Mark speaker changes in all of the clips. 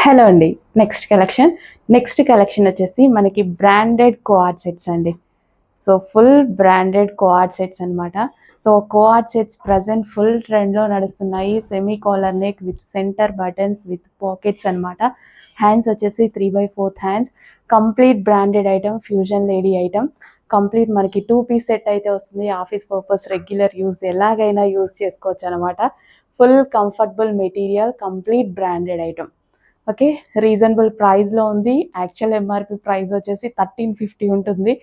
Speaker 1: Hello అండి. Next collection వచ్చేసి మనకి బ్రాండెడ్ కోఆర్డ్ సెట్స్ అండి. So full branded coord sets అనమాట. So coord sets present full ట్రెండ్లో నడుస్తున్నాయి. Semi collar neck with centre buttons with pockets అనమాట. హ్యాండ్స్ వచ్చేసి 3/4 hands. Complete branded item, fusion lady item. Complete మనకి 2 piece set అయితే వస్తుంది. Office purpose, regular use ఎలాగైనా use చేసుకోవచ్చు అనమాట. Full comfortable material, complete branded item. Okay, reasonable ప్రైస్లో ఉంది. యాక్చువల్ ఎంఆర్పి ప్రైస్ వచ్చేసి 1350 ఉంటుంది,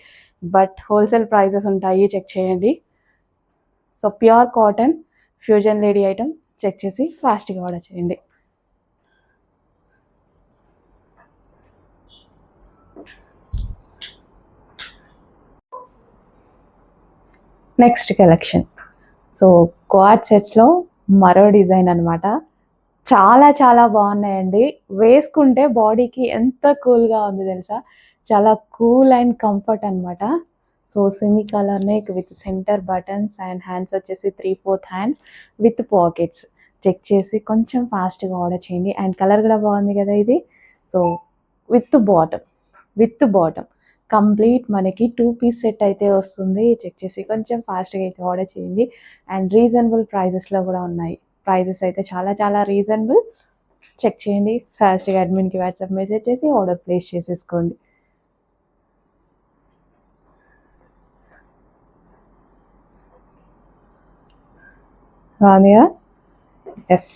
Speaker 1: బట్ హోల్సేల్ ప్రైజెస్ ఉంటాయి, చెక్ చేయండి. So pure cotton fusion lady item check చేసి ఫాస్ట్గా ఆర్డర్ చేయండి. Next collection. సో కోఆర్డ్ సెట్స్లో మరో డిజైన్ అనమాట. చాలా చాలా బాగున్నాయండి. వేసుకుంటే బాడీకి ఎంత కూల్గా ఉంది తెలుసా, చాలా కూల్ అండ్ కంఫర్ట్ అనమాట. So semi colour neck with centre buttons and hands వచ్చేసి 3/4 హ్యాండ్స్ విత్ పాకెట్స్. చెక్ చేసి కొంచెం ఫాస్ట్గా ఆర్డర్ చేయండి. అండ్ కలర్ కూడా బాగుంది కదా ఇది. సో విత్ బాటమ్ కంప్లీట్ మనకి 2 పీస్ సెట్ అయితే వస్తుంది. చెక్ చేసి కొంచెం ఫాస్ట్గా అయితే ఆర్డర్ చేయండి. అండ్ రీజనబుల్ ప్రైజెస్లో కూడా ఉన్నాయి. ప్రైజెస్ అయితే చాలా చాలా రీజనబుల్. చెక్ చేయండి ఫాస్ట్గా. అడ్మిన్కి వాట్సాప్ మెసేజ్ చేసి ఆర్డర్ ప్లేస్ చేసేసుకోండి. బాగుందిగా? ఎస్.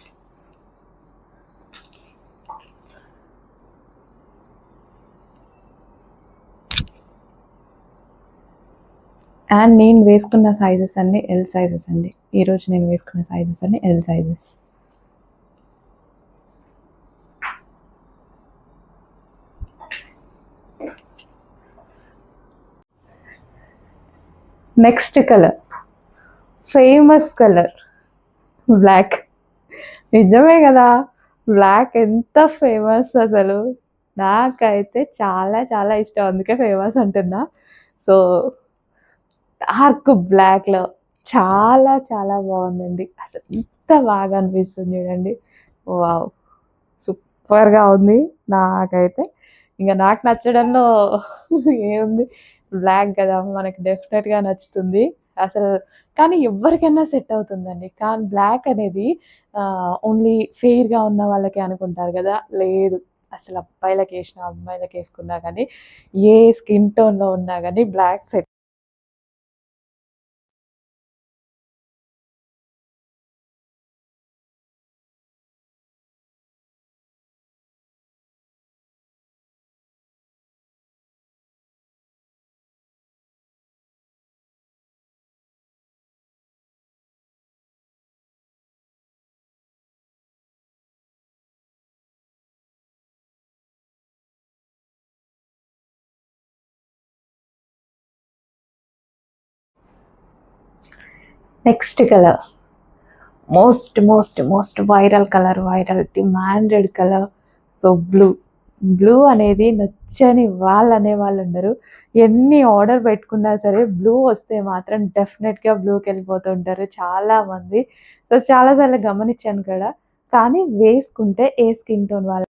Speaker 1: అండ్ నేను వేసుకున్న సైజెస్ అన్నీ ఎల్ సైజెస్ అండి. ఈరోజు నేను వేసుకున్న సైజెస్ అన్నీ L sizes. Next colour, famous colour black. నిజమే కదా, బ్లాక్ ఎంత ఫేమస్ అసలు. నాకైతే చాలా చాలా ఇష్టం, అందుకే ఫేమస్ అంటున్నా. సో డార్క్ బ్లాక్లో చాలా చాలా బాగుందండి. అసలు ఎంత బాగా అనిపిస్తుంది చూడండి. వావ్, సూపర్గా ఉంది. నాకైతే ఇంకా నాకు నచ్చడంలో ఏముంది, బ్లాక్ కదా, మనకి డెఫినెట్గా నచ్చుతుంది అసలు. కానీ ఎవరికైనా సెట్ అవుతుందండి. కానీ బ్లాక్ అనేది ఓన్లీ ఫెయిర్గా ఉన్న వాళ్ళకే అనుకుంటారు కదా, లేదు. అసలు అబ్బాయిలకి వేసినా అమ్మాయిలకి వేసుకున్నా కానీ ఏ స్కిన్ టోన్లో ఉన్నా కానీ black set. Next colour, most viral colour, viral demanded colour. So blue అనేది నచ్చని వాళ్ళు అనేవాళ్ళు ఉండరు. ఎన్ని ఆర్డర్ పెట్టుకున్నా సరే బ్లూ వస్తే మాత్రం డెఫినెట్గా బ్లూకి వెళ్ళిపోతుంటారు చాలామంది. సో చాలాసార్లు గమనించాను కూడా. కానీ వేసుకుంటే ఏ స్కిన్ టోన్ వాళ్ళు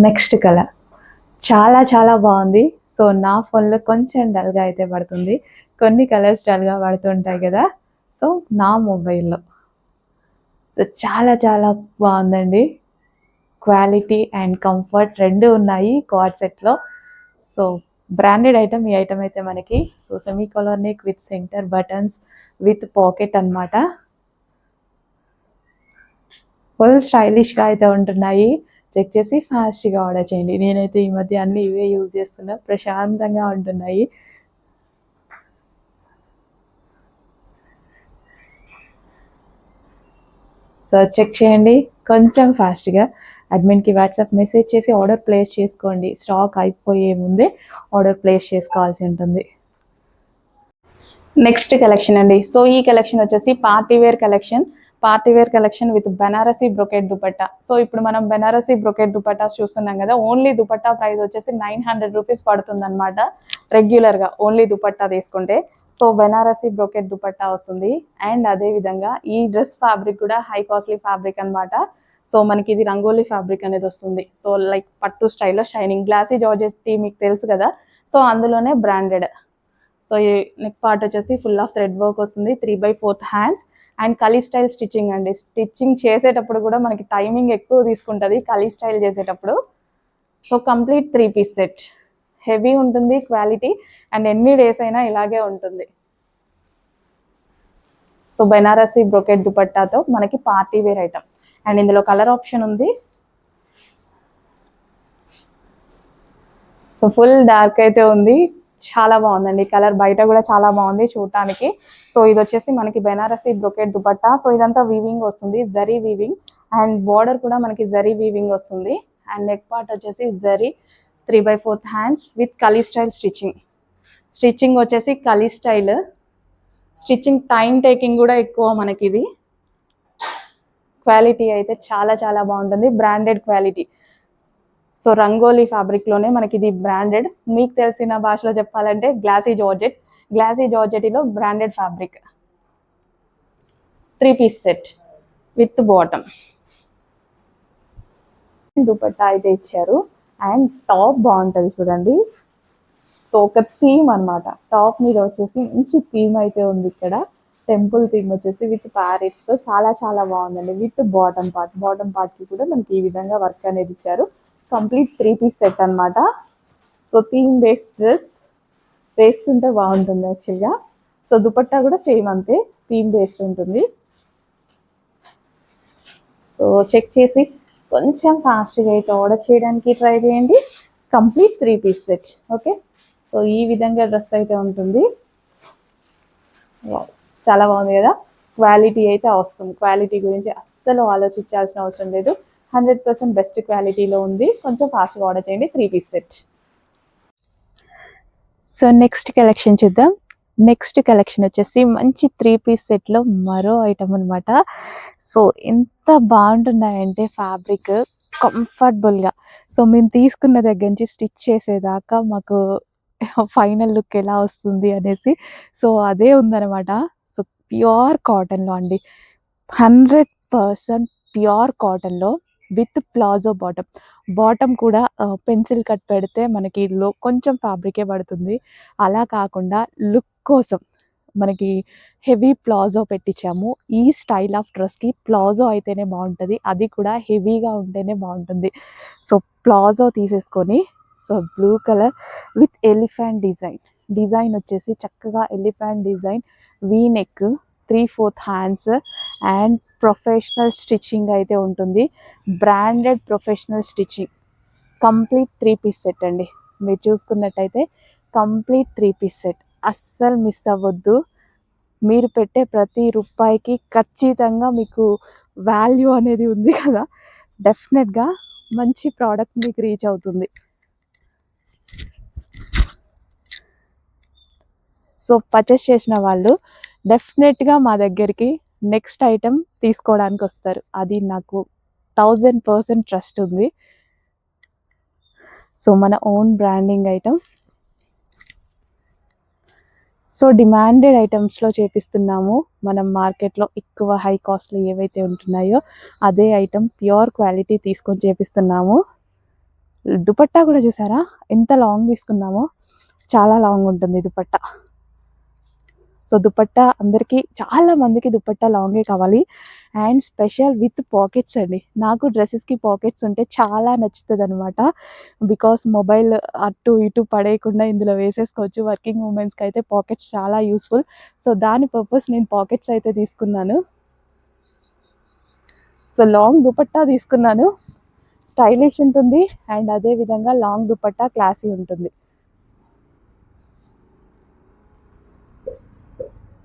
Speaker 1: నెక్స్ట్ కలర్ చాలా చాలా బాగుంది. సో నా ఫోన్లో కొంచెం డల్గా అయితే పడుతుంది, కొన్ని కలర్స్ డల్గా పడుతుంటాయి కదా, సో నా మొబైల్లో సో చాలా చాలా బాగుందండి. క్వాలిటీ అండ్ కంఫర్ట్ రెండు ఉన్నాయి క్వాడ్ సెట్లో. So branded item. ఈ ఐటమ్ అయితే మనకి so semi colour neck with centre buttons with pocket అన్నమాట. ఫుల్ స్టైలిష్గా అయితే ఉంటున్నాయి. చెక్ చేసి ఫాస్ట్గా ఆర్డర్ చేయండి. నేనైతే ఈ మధ్య అన్ని ఇవే యూజ్ చేస్తున్నా, ప్రశాంతంగా ఉంటున్నాయి. సో చెక్ చేయండి కొంచెం ఫాస్ట్గా. అడ్మిన్కి వాట్సాప్ మెసేజ్ చేసి ఆర్డర్ ప్లేస్ చేసుకోండి. స్టాక్ అయిపోయే ముందే ఆర్డర్ ప్లేస్ చేసుకోవాల్సి ఉంటుంది. నెక్స్ట్ కలెక్షన్ అండి. సో ఈ కలెక్షన్ వచ్చేసి partywear collection. Partywear collection with Banarasi brocade dupatta. So ఇప్పుడు మనం బెనారసీ బ్రొకెట్ దుపట్టాస్ చూస్తున్నాం కదా, ఓన్లీ దుపట్టా ప్రైస్ వచ్చేసి 900 రూపీస్ పడుతుంది అనమాట రెగ్యులర్గా ఓన్లీ దుపట్టా తీసుకుంటే. సో బెనారసీ బ్రొకెట్ దుపట్టా వస్తుంది. అండ్ అదేవిధంగా ఈ డ్రెస్ ఫ్యాబ్రిక్ కూడా హై కాస్ట్లీ ఫ్యాబ్రిక్ అనమాట. సో మనకి ఇది రంగోలీ ఫ్యాబ్రిక్ అనేది వస్తుంది. సో లైక్ పట్టు స్టైల్లో షైనింగ్ గ్లాసీ జార్జెస్ టీ మీకు తెలుసు కదా, సో అందులోనే బ్రాండెడ్. సో ఈ నెక్ పార్ట్ వచ్చేసి ఫుల్ ఆఫ్ థ్రెడ్ వర్క్ వస్తుంది, 3/4 hands and kali style stitching అండి. స్టిచ్చింగ్ చేసేటప్పుడు కూడా మనకి టైమింగ్ ఎక్కువ తీసుకుంటుంది కలీ స్టైల్ చేసేటప్పుడు. So complete 3 piece set. Heavy ఉంటుంది క్వాలిటీ అండ్ ఎన్ని డేస్ అయినా ఇలాగే ఉంటుంది. సో బెనారసీ బ్రొకెట్ దుపట్టాతో మనకి పార్టీ వేర్ ఐటమ్. అండ్ ఇందులో కలర్ ఆప్షన్ ఉంది. సో ఫుల్ డార్క్ అయితే ఉంది, చాలా బాగుందండి కలర్. బయట కూడా చాలా బాగుంది చూడటానికి. సో ఇది వచ్చేసి మనకి బెనారసీ బ్రొకెట్ దుపట్టా. సో ఇదంతా వీవింగ్ వస్తుంది, జరీ వీవింగ్. అండ్ బార్డర్ కూడా మనకి జరీ వీవింగ్ వస్తుంది. అండ్ నెక్ పార్ట్ వచ్చేసి zari 3/4 hands with kali style stitching. Stitching వచ్చేసి kali style stitching. Time taking కూడా ఎక్కువ మనకి ఇది. క్వాలిటీ అయితే చాలా చాలా బాగుంటుంది, బ్రాండెడ్ క్వాలిటీ. సో రంగోలీ ఫ్యాబ్రిక్లోనే మనకి ఇది బ్రాండెడ్. మీకు తెలిసిన భాషలో చెప్పాలంటే గ్లాసీ జార్జెట్. గ్లాసీ జార్జెట్లో branded fabric. 3 piece set with bottom. Dupatta అయితే ఇచ్చారు. అండ్ టాప్ బాగుంటుంది చూడండి. సో ఒక థీమ్ అనమాట. టాప్ మీద వచ్చేసి మంచి థీమ్ అయితే ఉంది ఇక్కడ. టెంపుల్ థీమ్ వచ్చేసి విత్ ప్యారెట్స్తో చాలా చాలా బాగుందండి. With bottom part. బాటమ్ పార్ట్కి కూడా మనకి ఈ విధంగా వర్క్ అనేది ఇచ్చారు. కంప్లీట్ 3 పీస్ సెట్ అనమాట. సో థీమ్ బేస్డ్ డ్రెస్ వేసుకుంటే బాగుంటుంది యాక్చువల్గా. సో దుపట్టా కూడా సేమ్ అంతే, థీమ్ బేస్డ్ ఉంటుంది. సో చెక్ చేసి కొంచెం ఫాస్ట్గా అయితే ఆర్డర్ చేయడానికి ట్రై చేయండి. Complete 3 piece set. Okay, so ఈ విధంగా డ్రెస్ అయితే ఉంటుంది. చాలా బాగుంది కదా. క్వాలిటీ అయితే అవసరం. క్వాలిటీ గురించి అస్సలు ఆలోచించాల్సిన అవసరం లేదు. 100% బెస్ట్ క్వాలిటీలో ఉంది. కొంచెం ఫాస్ట్గా ఆర్డర్ చేయండి. 3 piece set. So next collection చూద్దాం. నెక్స్ట్ కలెక్షన్ వచ్చేసి మంచి 3 పీస్ సెట్లో మరో ఐటమ్ అనమాట. సో ఎంత బాగుంటున్నాయంటే ఫ్యాబ్రిక్ కంఫర్టబుల్గా. సో మేము తీసుకున్న దగ్గర నుంచి స్టిచ్ చేసేదాకా మాకు ఫైనల్ లుక్ ఎలా వస్తుంది అనేసి సో అదే ఉందన్నమాట. సో ప్యూర్ కాటన్లో అండి, 100% ప్యూర్ కాటన్లో విత్ ప్లాజో బాటమ్. బాటమ్ కూడా పెన్సిల్ కట్ పెడితే మనకి కొంచెం ఫ్యాబ్రికే పడుతుంది. అలా కాకుండా లుక్ కోసం మనకి హెవీ ప్లాజో పెట్టించాము. ఈ స్టైల్ ఆఫ్ డ్రెస్కి ప్లాజో అయితేనే బాగుంటుంది, అది కూడా హెవీగా ఉంటేనే బాగుంటుంది. సో ప్లాజో తీసేసుకొని so blue colour with elephant design వచ్చేసి చక్కగా elephant design, V neck, 3/4 hands and professional stitching అయితే ఉంటుంది. Branded professional stitching. Complete 3 piece set అండి. మీరు చూసుకున్నట్టయితే కంప్లీట్ 3 పీస్ సెట్. అస్సలు మిస్ అవ్వద్దు. మీరు పెట్టే ప్రతి రూపాయికి ఖచ్చితంగా మీకు వాల్యూ అనేది ఉంది కదా, డెఫినెట్గా మంచి ప్రోడక్ట్ మీకు రీచ్ అవుతుంది. సో పర్చేస్ చేసిన వాళ్ళు డెఫినెట్గా మా దగ్గరికి నెక్స్ట్ ఐటెం తీసుకోవడానికి వస్తారు. అది నాకు 1000% ట్రస్ట్ ఉంది. సో మన own branding item. So demanded ఐటమ్స్లో చేపిస్తున్నాము మనం. మార్కెట్లో ఎక్కువ హై కాస్ట్లో ఏవైతే ఉంటున్నాయో అదే ఐటమ్ ప్యూర్ క్వాలిటీ తీసుకొని చేపిస్తున్నాము. దుపట్టా కూడా చూసారా ఎంత లాంగ్ తీసుకున్నామో, చాలా లాంగ్ ఉంటుంది దుపట్టా. సో దుపట్టా అందరికీ, చాలా మందికి దుపట్టా లాంగే కావాలి. అండ్ స్పెషల్ విత్ పాకెట్స్ అండి. నాకు డ్రెస్సెస్కి పాకెట్స్ ఉంటే చాలా నచ్చుతుంది అనమాట. బికాస్ మొబైల్ అటు ఇటు పడేయకుండా ఇందులో వేసేసుకోవచ్చు. వర్కింగ్ ఉమెన్స్కి అయితే పాకెట్స్ చాలా యూస్ఫుల్. సో దాని పర్పస్ నేను పాకెట్స్ అయితే తీసుకున్నాను. సో లాంగ్ దుపట్టా తీసుకున్నాను, స్టైలిష్ ఉంటుంది అండ్ అదే విధంగా లాంగ్ దుపట్టా క్లాసీ ఉంటుంది.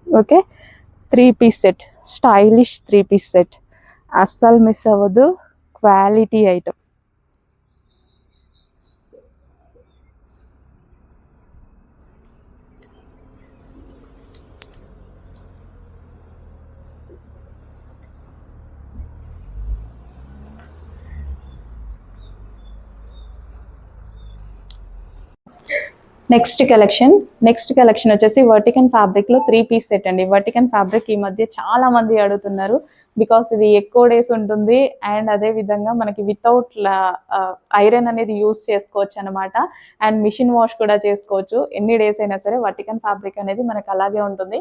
Speaker 1: Okay, 3-piece set, stylish 3-piece set, అస్సలు మిస్ అవ్వదు, క్వాలిటీ ఐటమ్. నెక్స్ట్ కలెక్షన్ వచ్చేసి వర్టికన్ ఫ్యాబ్రిక్లో 3-piece సెట్ అండి. వర్టికన్ ఫ్యాబ్రిక్ ఈ మధ్య చాలా మంది అడుగుతున్నారు, బికాస్ ఇది ఎక్కువ డేస్ ఉంటుంది అండ్ అదే విధంగా మనకి వితౌట్ ఐరన్ అనేది యూస్ చేసుకోవచ్చు అనమాట. అండ్ మిషన్ వాష్ కూడా చేసుకోవచ్చు, ఎన్ని డేస్ అయినా సరే. వర్టికన్ ఫ్యాబ్రిక్ అనేది మనకు అలాగే ఉంటుంది.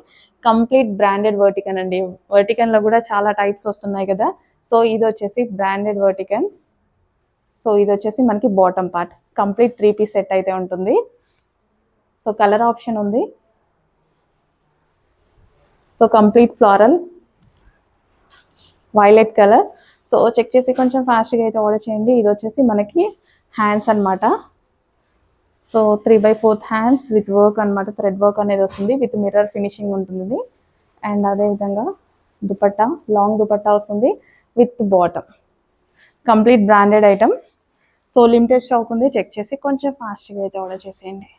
Speaker 1: కంప్లీట్ బ్రాండెడ్ వర్టికన్ అండి. వర్టికన్లో కూడా చాలా టైప్స్ వస్తున్నాయి కదా. సో ఇది వచ్చేసి బ్రాండెడ్ వర్టికన్. సో ఇది వచ్చేసి మనకి bottom part, complete 3-piece set అయితే ఉంటుంది. సో కలర్ ఆప్షన్ ఉంది. So complete floral violet colour. So check చేసి కొంచెం ఫాస్ట్గా అయితే ఆర్డర్ చేయండి. ఇది వచ్చేసి మనకి హ్యాండ్స్ అనమాట. సో 3/4 హ్యాండ్స్ విత్ వర్క్ అనమాట, థ్రెడ్ వర్క్ అనేది వస్తుంది, విత్ మిర్రర్ ఫినిషింగ్ ఉంటుంది. అండ్ అదేవిధంగా దుపట్టా, లాంగ్ దుపట్టా వస్తుంది with bottom, complete branded item. So limited stock ఉంది, చెక్ చేసి కొంచెం ఫాస్ట్గా అయితే ఆర్డర్ చేసేయండి.